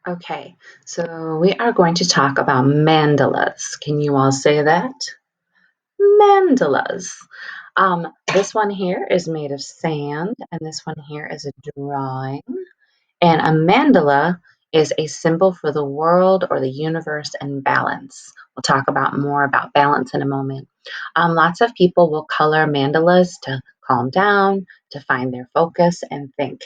Okay, so we are going to talk about mandalas. Can you all say that? Mandalas. This one here is made of sand, and this one here is a drawing. And a mandala is a symbol for the world or the universe and balance. We'll talk about more about balance in a moment. Lots of people will color mandalas to calm down, to find their focus and think.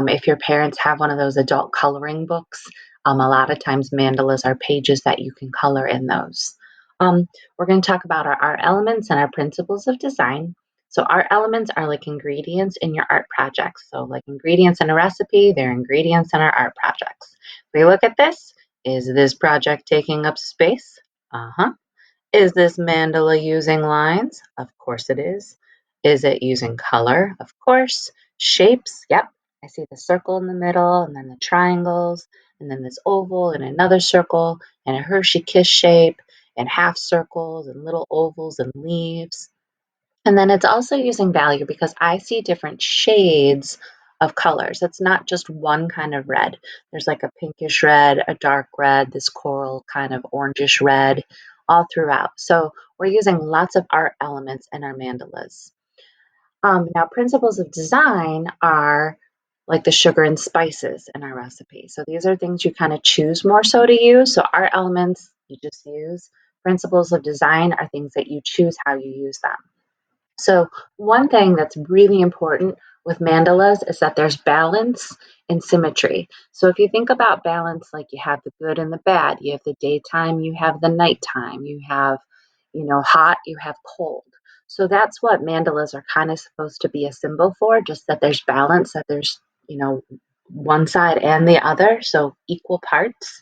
If your parents have one of those adult coloring books, a lot of times mandalas are pages that you can color in those. We're going to talk about our art elements and our principles of design. So art elements are like ingredients in your art projects. So like ingredients in a recipe, they're ingredients in our art projects. If we look at this, is this project taking up space? Uh-huh. Is this mandala using lines? Of course it is. Is it using color? Of course. Shapes? Yep. I see the circle in the middle and then the triangles and then this oval and another circle and a Hershey kiss shape and half circles and little ovals and leaves. And then it's also using value because I see different shades of colors. It's not just one kind of red. There's like a pinkish red, a dark red, this coral kind of orangish red all throughout. So we're using lots of art elements in our mandalas. Now, principles of design are like the sugar and spices in our recipe. So these are things you kind of choose more so to use. So art elements you just use. Principles of design are things that you choose how you use them. So, one thing that's really important with mandalas is that there's balance and symmetry. So, if you think about balance, like you have the good and the bad, you have the daytime, you have the nighttime, you have, hot, you have cold. So, that's what mandalas are kind of supposed to be a symbol for, just that there's balance, that there's, one side and the other, so equal parts.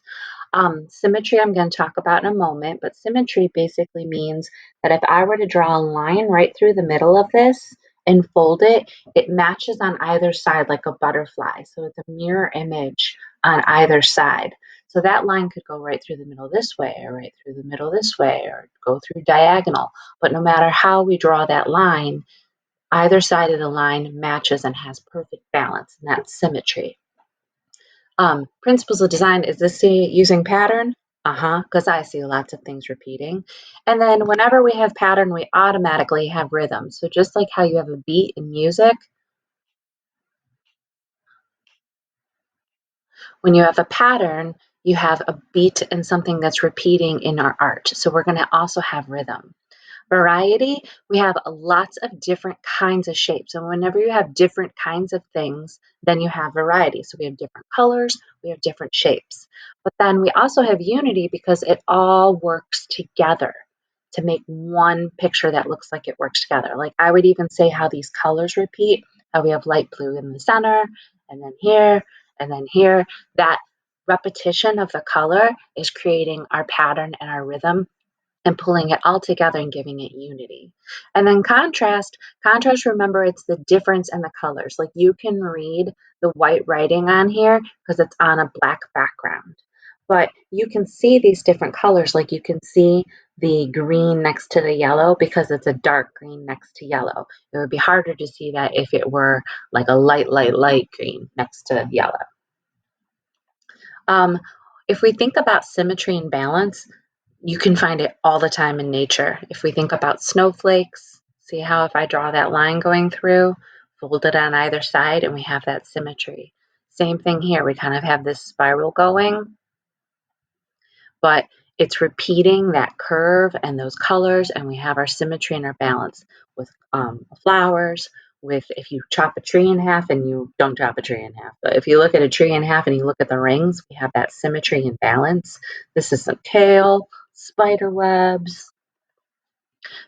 Symmetry, I'm going to talk about in a moment, but symmetry basically means that if I were to draw a line right through the middle of this and fold it, it matches on either side like a butterfly. So it's a mirror image on either side. So that line could go right through the middle this way, or right through the middle this way, or go through diagonal. But no matter how we draw that line, either side of the line matches and has perfect balance, and that's symmetry. Principles of design, is this using pattern? Uh-huh, because I see lots of things repeating. And then whenever we have pattern, we automatically have rhythm. So just like how you have a beat in music, when you have a pattern, you have a beat and something that's repeating in our art. So we're going to also have rhythm. Variety, we have lots of different kinds of shapes. And whenever you have different kinds of things, then you have variety. So we have different colors, we have different shapes. But then we also have unity because it all works together to make one picture that looks like it works together. Like I would even say how these colors repeat, how we have light blue in the center, and then here, and then here. That repetition of the color is creating our pattern and our rhythm and pulling it all together and giving it unity. And then contrast, remember, it's the difference in the colors. Like you can read the white writing on here because it's on a black background. But you can see these different colors, like you can see the green next to the yellow because it's a dark green next to yellow. It would be harder to see that if it were like a light green next to yellow. Um, if we think about symmetry and balance, you can find it all the time in nature. If we think about snowflakes, see how if I draw that line going through, fold it on either side, and we have that symmetry. Same thing here. We kind of have this spiral going, but it's repeating that curve and those colors, and we have our symmetry and our balance with flowers. With if you chop a tree in half and you don't chop a tree in half, but if you look at a tree in half and you look at the rings, we have that symmetry and balance. This is some tail, spider webs.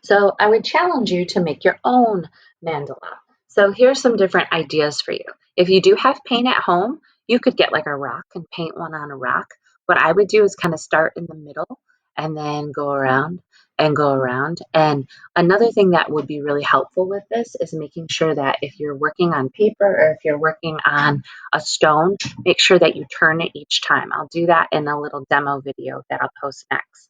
So I would challenge you to make your own mandala. So here's some different ideas for you. If you do have paint at home, you could get like a rock and paint one on a rock. What I would do is kind of start in the middle and then go around and go around. And another thing that would be really helpful with this is making sure that if you're working on paper or if you're working on a stone, make sure that you turn it each time. I'll do that in a little demo video that I'll post next.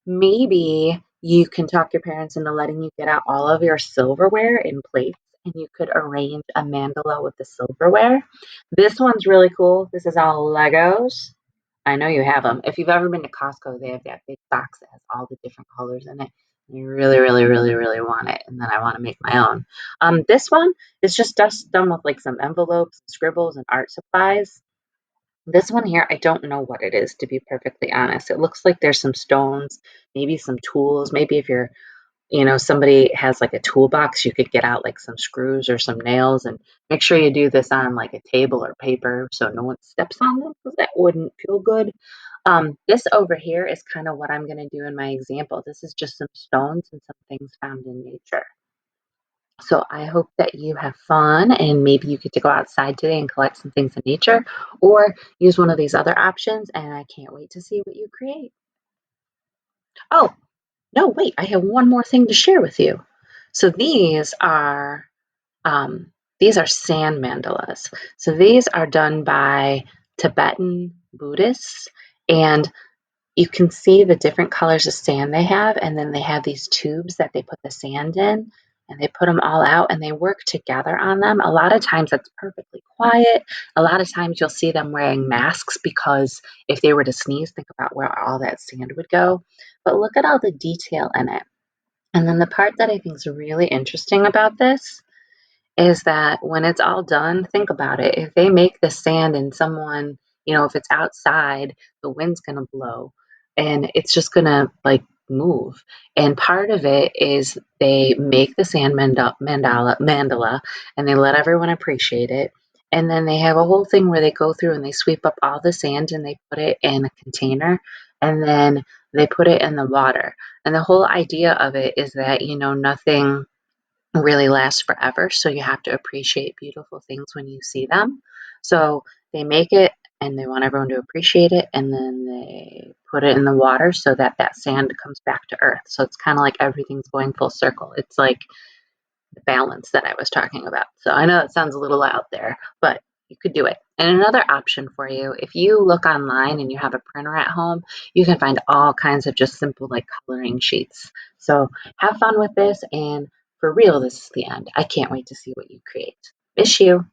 Maybe you can talk your parents into letting you get out all of your silverware and plates and you could arrange a mandala with the silverware. This one's really cool. This is all Legos. I know you have them. If you've ever been to Costco, they have that big box that has all the different colors in it. You really, really, really, really want it, and then I want to make my own. This one is just done with like some envelopes, scribbles, and art supplies. This one here, I don't know what it is, to be perfectly honest. It looks like there's some stones, maybe some tools. Maybe if you're, somebody has like a toolbox, you could get out like some screws or some nails and make sure you do this on like a table or paper so no one steps on them because that wouldn't feel good. This over here is kind of what I'm going to do in my example. This is just some stones and some things found in nature. So I hope that you have fun and maybe you get to go outside today and collect some things in nature or use one of these other options. And I can't wait to see what you create. Oh, no, wait, I have one more thing to share with you. So um, these are sand mandalas. So these are done by Tibetan Buddhists, and you can see the different colors of sand they have, and then they have these tubes that they put the sand in, and they put them all out, and they work together on them. A lot of times it's perfectly quiet. A lot of times you'll see them wearing masks because if they were to sneeze, think about where all that sand would go. But look at all the detail in it. And then the part that I think is really interesting about this is that when it's all done, think about it. If they make the sand and someone, if it's outside, the wind's going to blow and it's just going to like move. And part of it is they make the sand mandala and they let everyone appreciate it. And then they have a whole thing where they go through and they sweep up all the sand and they put it in a container and then they put it in the water. And the whole idea of it is that, nothing really lasts forever. So you have to appreciate beautiful things when you see them. So they make it and they want everyone to appreciate it. And then they put it in the water so that that sand comes back to earth. So it's kind of like everything's going full circle. It's like the balance that I was talking about. So I know it sounds a little out there, but you could do it. And another option for you, if you look online and you have a printer at home, you can find all kinds of just simple like coloring sheets. So have fun with this. And for real, this is the end. I can't wait to see what you create. Miss you.